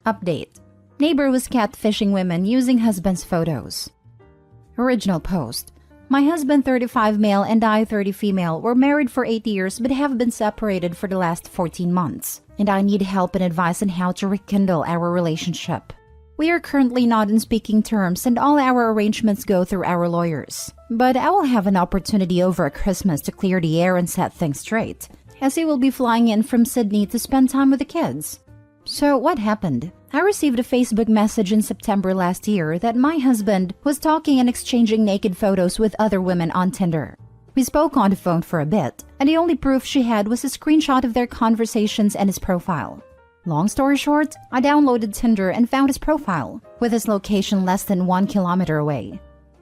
Update. Neighbor was catfishing women using husband's photos. Original post. My husband 35 male and I 30 female were married for 8 years but have been separated for the last 14 months. And I need help and advice on how to rekindle our relationship. We are currently not in speaking terms and all our arrangements go through our lawyers. But I will have an opportunity over Christmas to clear the air and set things straight, as he will be flying in from Sydney to spend time with the kids. So what happened? I received a Facebook message in September last year that my husband was talking and exchanging naked photos with other women on Tinder. We spoke on the phone for a bit, and the only proof she had was a screenshot of their conversations and his profile. Long story short, I downloaded Tinder and found his profile, with his location less than 1 kilometer away.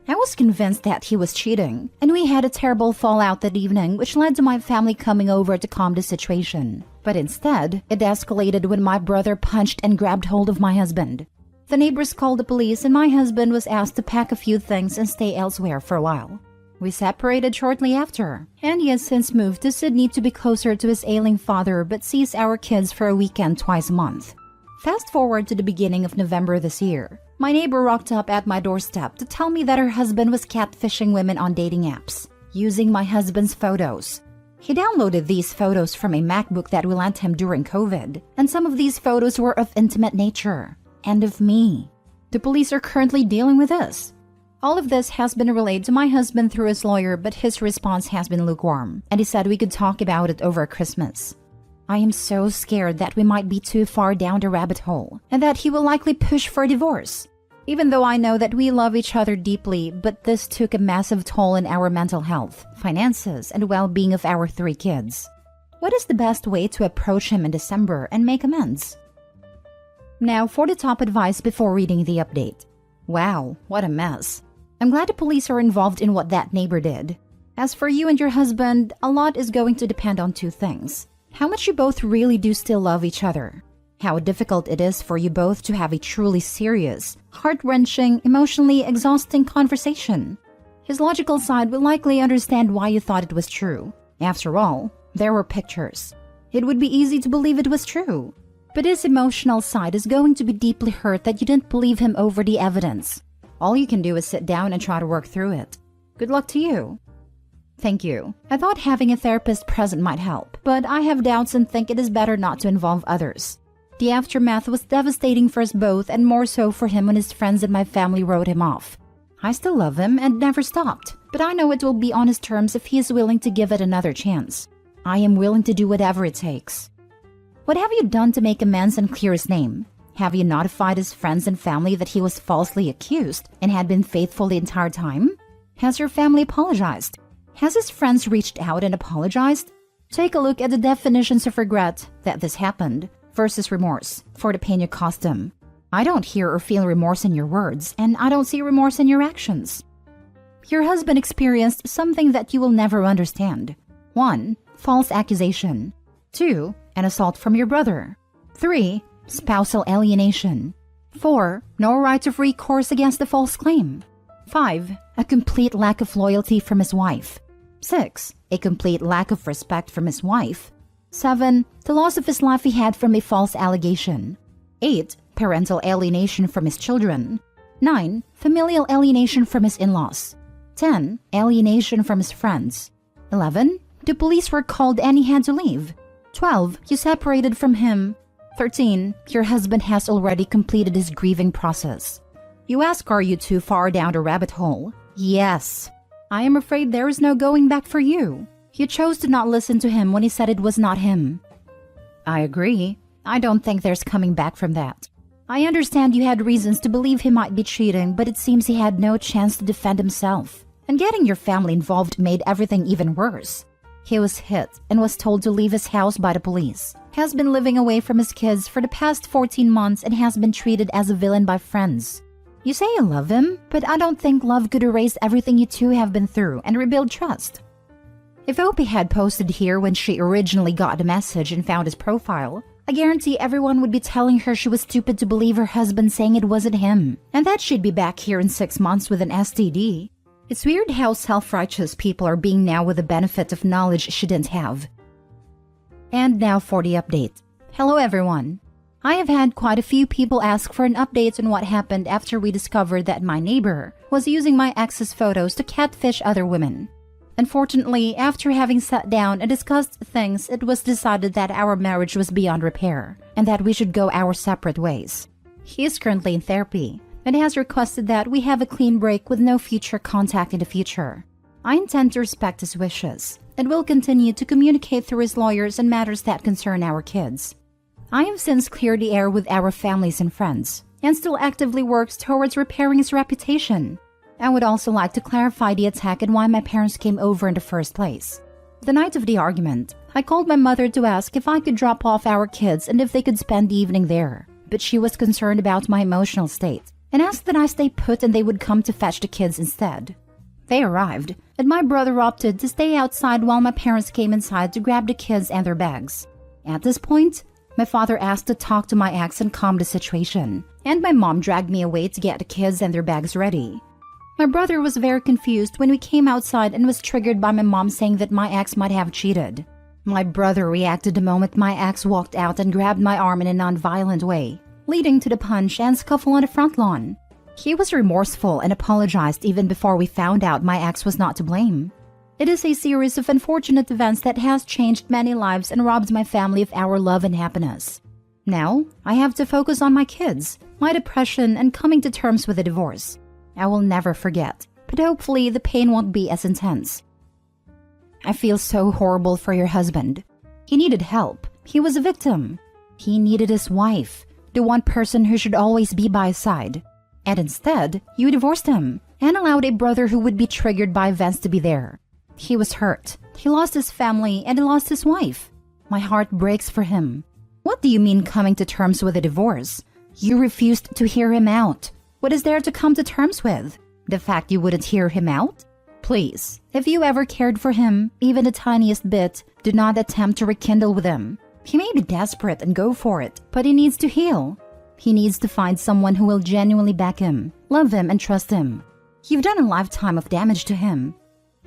I was convinced that he was cheating, and we had a terrible fallout that evening which led to my family coming over to calm the situation. But instead, it escalated when my brother punched and grabbed hold of my husband. The neighbors called the police and my husband was asked to pack a few things and stay elsewhere for a while. We separated shortly after, and he has since moved to Sydney to be closer to his ailing father but sees our kids for a weekend twice a month. Fast forward to the beginning of November this year. My neighbor rocked up at my doorstep to tell me that her husband was catfishing women on dating apps, using my husband's photos. He downloaded these photos from a MacBook that we lent him during COVID, and some of these photos were of intimate nature, and of me. The police are currently dealing with this. All of this has been relayed to my husband through his lawyer, but his response has been lukewarm, and he said we could talk about it over Christmas. I am so scared that we might be too far down the rabbit hole, and that he will likely push for a divorce. Even though I know that we love each other deeply, but this took a massive toll on our mental health, finances, and well-being of our 3 kids. What is the best way to approach him in December and make amends? Now for the top advice before reading the update. Wow, what a mess. I'm glad the police are involved in what that neighbor did. As for you and your husband, a lot is going to depend on 2 things. How much you both really do still love each other. How difficult it is for you both to have a truly serious, heart-wrenching, emotionally exhausting conversation. His logical side will likely understand why you thought it was true. After all, there were pictures. It would be easy to believe it was true. But his emotional side is going to be deeply hurt that you didn't believe him over the evidence. All you can do is sit down and try to work through it. Good luck to you. Thank you. I thought having a therapist present might help, but I have doubts and think it is better not to involve others. The aftermath was devastating for us both and more so for him when his friends and my family wrote him off. I still love him and never stopped, but I know it will be on his terms if he is willing to give it another chance. I am willing to do whatever it takes. What have you done to make amends and clear his name? Have you notified his friends and family that he was falsely accused and had been faithful the entire time? Has your family apologized? Has his friends reached out and apologized? Take a look at the definitions of regret that this happened versus remorse for the pain you caused them. I don't hear or feel remorse in your words, and I don't see remorse in your actions. Your husband experienced something that you will never understand. 1. False accusation. 2. An assault from your brother. 3. Spousal alienation. 4. No right of recourse against the false claim. 5. A complete lack of loyalty from his wife. 6. A complete lack of respect from his wife. 7. The loss of his life he had from a false allegation. 8. Parental alienation from his children. 9. Familial alienation from his in-laws. 10. Alienation from his friends. 11. The police were called and he had to leave. 12. You separated from him. 13. Your husband has already completed his grieving process. You ask, are you too far down the rabbit hole? Yes. I am afraid there is no going back for you. You chose to not listen to him when he said it was not him. I agree. I don't think there's coming back from that. I understand you had reasons to believe he might be cheating, but it seems he had no chance to defend himself. And getting your family involved made everything even worse. He was hit and was told to leave his house by the police. Has been living away from his kids for the past 14 months and has been treated as a villain by friends. You say you love him, but I don't think love could erase everything you two have been through and rebuild trust. If Opie had posted here when she originally got the message and found his profile, I guarantee everyone would be telling her she was stupid to believe her husband saying it wasn't him, and that she'd be back here in 6 months with an STD. It's weird how self-righteous people are being now with the benefit of knowledge she didn't have. And now for the update. Hello everyone. I have had quite a few people ask for an update on what happened after we discovered that my neighbor was using my ex's photos to catfish other women. Unfortunately, after having sat down and discussed things, it was decided that our marriage was beyond repair and that we should go our separate ways. He is currently in therapy and has requested that we have a clean break with no future contact in the future. I intend to respect his wishes and will continue to communicate through his lawyers on matters that concern our kids. I have since cleared the air with our families and friends and still actively works towards repairing his reputation. I would also like to clarify the attack and why my parents came over in the first place. The night of the argument, I called my mother to ask if I could drop off our kids and if they could spend the evening there, but she was concerned about my emotional state and asked that I stay put and they would come to fetch the kids instead. They arrived, and my brother opted to stay outside while my parents came inside to grab the kids and their bags. At this point, my father asked to talk to my ex and calm the situation, and my mom dragged me away to get the kids and their bags ready. My brother was very confused when we came outside and was triggered by my mom saying that my ex might have cheated. My brother reacted the moment my ex walked out and grabbed my arm in a non-violent way, leading to the punch and scuffle on the front lawn. He was remorseful and apologized even before we found out my ex was not to blame. It is a series of unfortunate events that has changed many lives and robbed my family of our love and happiness. Now, I have to focus on my kids, my depression, and coming to terms with a divorce. I will never forget, but hopefully the pain won't be as intense. I feel so horrible for your husband. He needed help. He was a victim. He needed his wife, the one person who should always be by his side. And instead, you divorced him and allowed a brother who would be triggered by events to be there. He was hurt. He lost his family and he lost his wife. My heart breaks for him. What do you mean coming to terms with a divorce? You refused to hear him out. What is there to come to terms with? The fact you wouldn't hear him out? Please, if you ever cared for him, even the tiniest bit, do not attempt to rekindle with him. He may be desperate and go for it, but he needs to heal. He needs to find someone who will genuinely back him, love him, and trust him. You've done a lifetime of damage to him.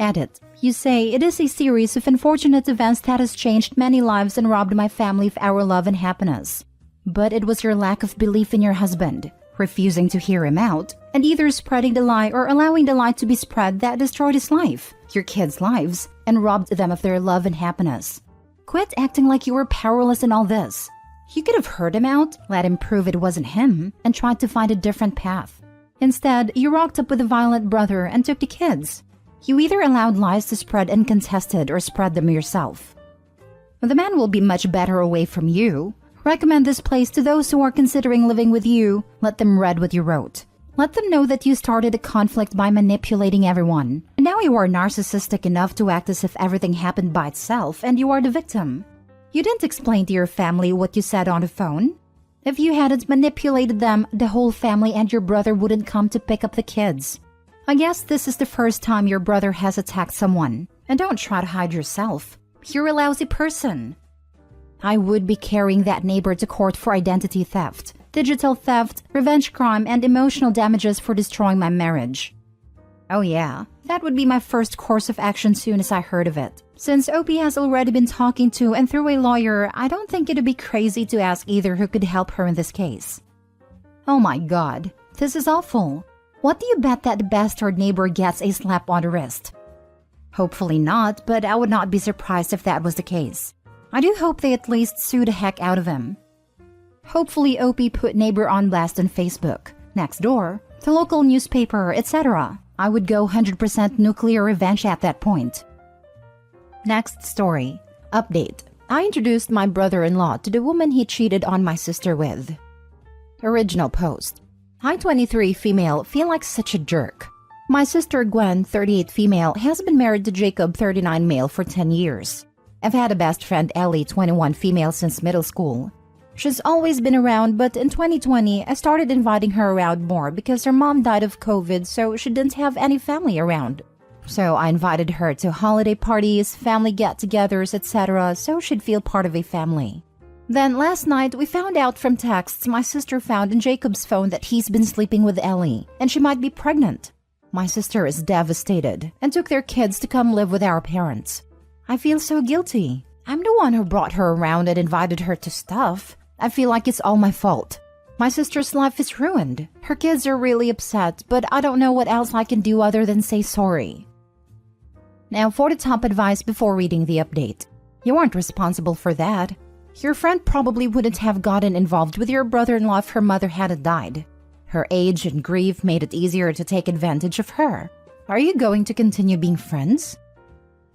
Edit. You say, it is a series of unfortunate events that has changed many lives and robbed my family of our love and happiness. But it was your lack of belief in your husband, refusing to hear him out, and either spreading the lie or allowing the lie to be spread that destroyed his life, your kids' lives, and robbed them of their love and happiness. Quit acting like you were powerless in all this. You could have heard him out, let him prove it wasn't him, and tried to find a different path. Instead, you rocked up with a violent brother and took the kids. You either allowed lies to spread uncontested or spread them yourself. The man will be much better away from you. Recommend this place to those who are considering living with you. Let them read what you wrote. Let them know that you started a conflict by manipulating everyone. And now you are narcissistic enough to act as if everything happened by itself and you are the victim. You didn't explain to your family what you said on the phone. If you hadn't manipulated them, the whole family and your brother wouldn't come to pick up the kids. I guess this is the first time your brother has attacked someone. And don't try to hide yourself. You're a lousy person. I would be carrying that neighbor to court for identity theft, digital theft, revenge crime, and emotional damages for destroying my marriage. Oh yeah, that would be my first course of action soon as I heard of it. Since OP has already been talking to and through a lawyer, I don't think it'd be crazy to ask either who could help her in this case. Oh my god, this is awful. What do you bet that the bastard neighbor gets a slap on the wrist? Hopefully not, but I would not be surprised if that was the case. I do hope they at least sue the heck out of him. Hopefully OP put neighbor on blast on Facebook, next door, the local newspaper, etc. I would go 100% nuclear revenge at that point. Next story. Update. I introduced my brother-in-law to the woman he cheated on my sister with. Original post. I, 23 female, feel like such a jerk. My sister Gwen, 38 female, has been married to Jacob, 39 male, for 10 years. I've had a best friend, Ellie, 21 female, since middle school. She's always been around, but in 2020, I started inviting her around more because her mom died of COVID, so she didn't have any family around. So I invited her to holiday parties, family get-togethers, etc., so she'd feel part of a family. Then last night, we found out from texts my sister found in Jacob's phone that he's been sleeping with Ellie, and she might be pregnant. My sister is devastated and took their kids to come live with our parents. I feel so guilty. I'm the one who brought her around and invited her to stuff. I feel like it's all my fault. My sister's life is ruined. Her kids are really upset, but I don't know what else I can do other than say sorry. Now for the top advice before reading the update. You aren't responsible for that. Your friend probably wouldn't have gotten involved with your brother-in-law if her mother hadn't died. Her age and grief made it easier to take advantage of her. Are you going to continue being friends?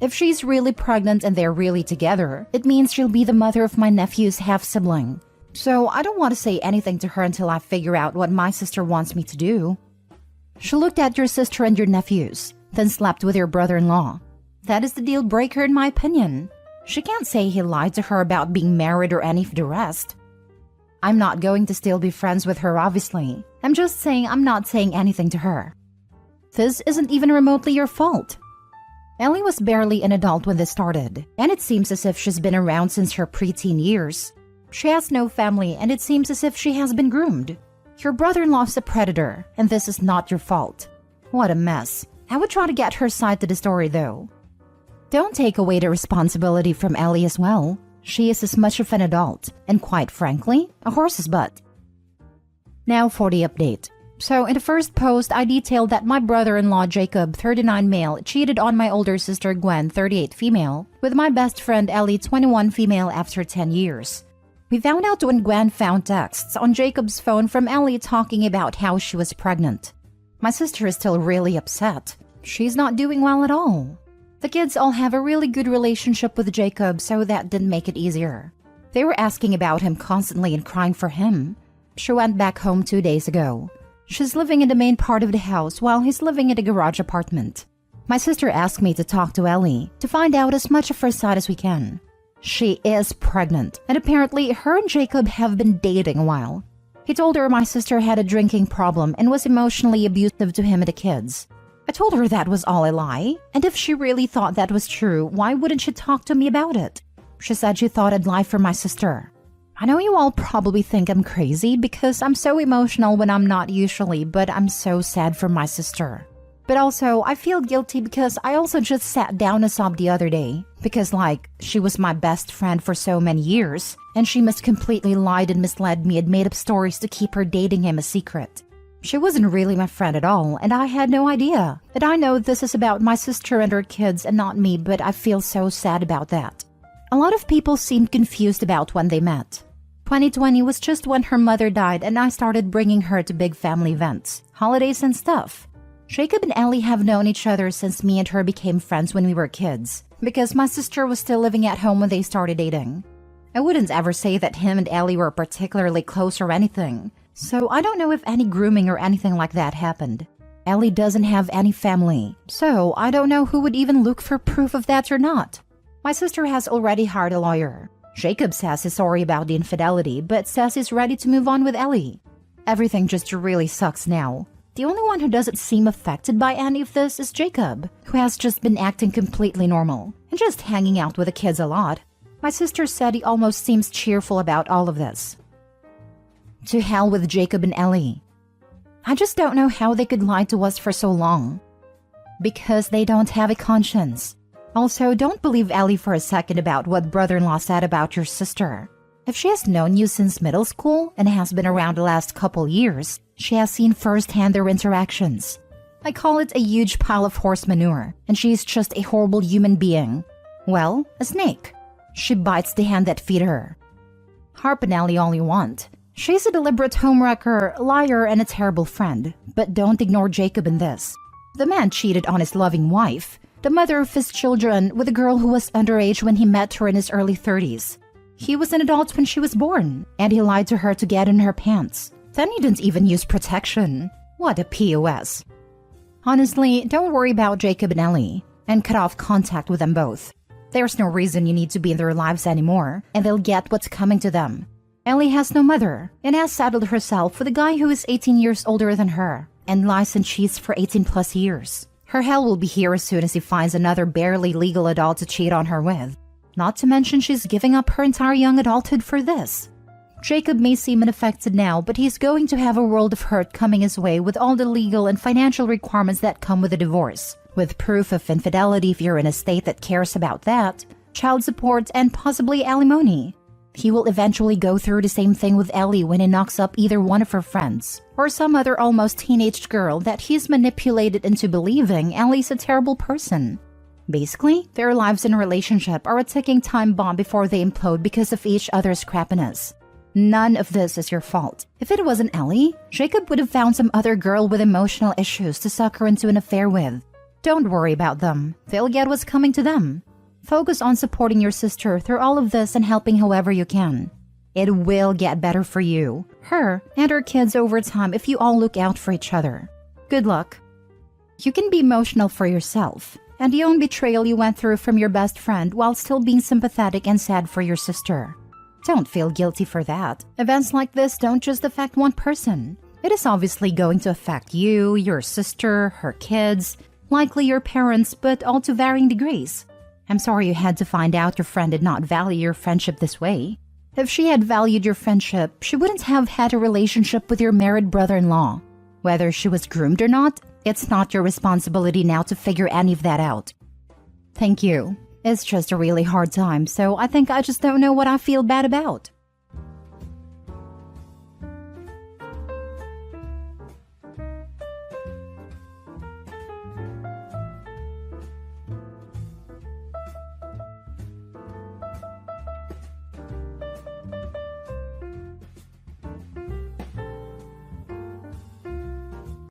If she's really pregnant and they're really together, it means she'll be the mother of my nephew's half-sibling. So I don't want to say anything to her until I figure out what my sister wants me to do. She looked at your sister and your nephews, then slept with your brother-in-law. That is the deal breaker in my opinion. She can't say he lied to her about being married or any of the rest. I'm not going to still be friends with her, obviously. I'm just saying I'm not saying anything to her. This isn't even remotely your fault. Ellie was barely an adult when this started, and it seems as if she's been around since her preteen years. She has no family, and it seems as if she has been groomed. Your brother-in-law's a predator, and this is not your fault. What a mess. I would try to get her side to the story, though. Don't take away the responsibility from Ellie as well. She is as much of an adult, and quite frankly, a horse's butt. Now for the update. So in the first post, I detailed that my brother-in-law Jacob, 39 male, cheated on my older sister Gwen, 38 female, with my best friend Ellie, 21 female after 10 years. We found out when Gwen found texts on Jacob's phone from Ellie talking about how she was pregnant. My sister is still really upset. She's not doing well at all. The kids all have a really good relationship with Jacob, so that didn't make it easier. They were asking about him constantly and crying for him. She went back home 2 days ago. She's living in the main part of the house while he's living in a garage apartment. My sister asked me to talk to Ellie to find out as much of her side as we can. She is pregnant, and apparently her and Jacob have been dating a while. He told her my sister had a drinking problem and was emotionally abusive to him and the kids. I told her that was all a lie, and if she really thought that was true, why wouldn't she talk to me about it? She said she thought I'd lie for my sister. I know you all probably think I'm crazy because I'm so emotional when I'm not usually, but I'm so sad for my sister. But also, I feel guilty because I also just sat down and sobbed the other day. Because she was my best friend for so many years, and she must completely lied and misled me and made up stories to keep her dating him a secret. She wasn't really my friend at all, and I had no idea. And I know this is about my sister and her kids and not me, but I feel so sad about that. A lot of people seemed confused about when they met. 2020 was just when her mother died and I started bringing her to big family events, holidays and stuff. Jacob and Ellie have known each other since me and her became friends when we were kids, because my sister was still living at home when they started dating. I wouldn't ever say that him and Ellie were particularly close or anything, so I don't know if any grooming or anything like that happened. Ellie doesn't have any family, so I don't know who would even look for proof of that or not. My sister has already hired a lawyer. Jacob says he's sorry about the infidelity, but says he's ready to move on with Ellie. Everything just really sucks now. The only one who doesn't seem affected by any of this is Jacob, who has just been acting completely normal and just hanging out with the kids a lot. My sister said he almost seems cheerful about all of this. To hell with Jacob and Ellie. I just don't know how they could lie to us for so long. Because they don't have a conscience. Also, don't believe Ellie for a second about what brother-in-law said about your sister. If she has known you since middle school and has been around the last couple years, she has seen firsthand their interactions. I call it a huge pile of horse manure, and she's just a horrible human being. Well, a snake. She bites the hand that feed her. Harp and Ellie all you want. She's a deliberate homewrecker, liar, and a terrible friend. But don't ignore Jacob in this. The man cheated on his loving wife, the mother of his children, with a girl who was underage when he met her in his early 30s. He was an adult when she was born, and he lied to her to get in her pants. Then he didn't even use protection. What a POS. Honestly, don't worry about Jacob and Ellie, and cut off contact with them both. There's no reason you need to be in their lives anymore, and they'll get what's coming to them. Ellie has no mother, and has saddled herself with a guy who is 18 years older than her, and lies and cheats for 18 plus years. Her hell will be here as soon as he finds another barely legal adult to cheat on her with. Not to mention she's giving up her entire young adulthood for this. Jacob may seem unaffected now, but he's going to have a world of hurt coming his way with all the legal and financial requirements that come with a divorce, with proof of infidelity if you're in a state that cares about that, child support, and possibly alimony. He will eventually go through the same thing with Ellie when he knocks up either one of her friends or some other almost teenage girl that he's manipulated into believing Ellie's a terrible person. Basically, their lives in a relationship are a ticking time bomb before they implode because of each other's crappiness. None of this is your fault. If it wasn't Ellie, Jacob would have found some other girl with emotional issues to suck her into an affair with. Don't worry about them. They'll get what's coming to them. Focus on supporting your sister through all of this and helping however you can. It will get better for you, her, and her kids over time if you all look out for each other. Good luck. You can be emotional for yourself and the own betrayal you went through from your best friend while still being sympathetic and sad for your sister. Don't feel guilty for that. Events like this don't just affect one person. It is obviously going to affect you, your sister, her kids, likely your parents, but all to varying degrees. I'm sorry you had to find out your friend did not value your friendship this way. If she had valued your friendship, she wouldn't have had a relationship with your married brother-in-law. Whether she was groomed or not, it's not your responsibility now to figure any of that out. Thank you. It's just a really hard time, so I think I just don't know what I feel bad about.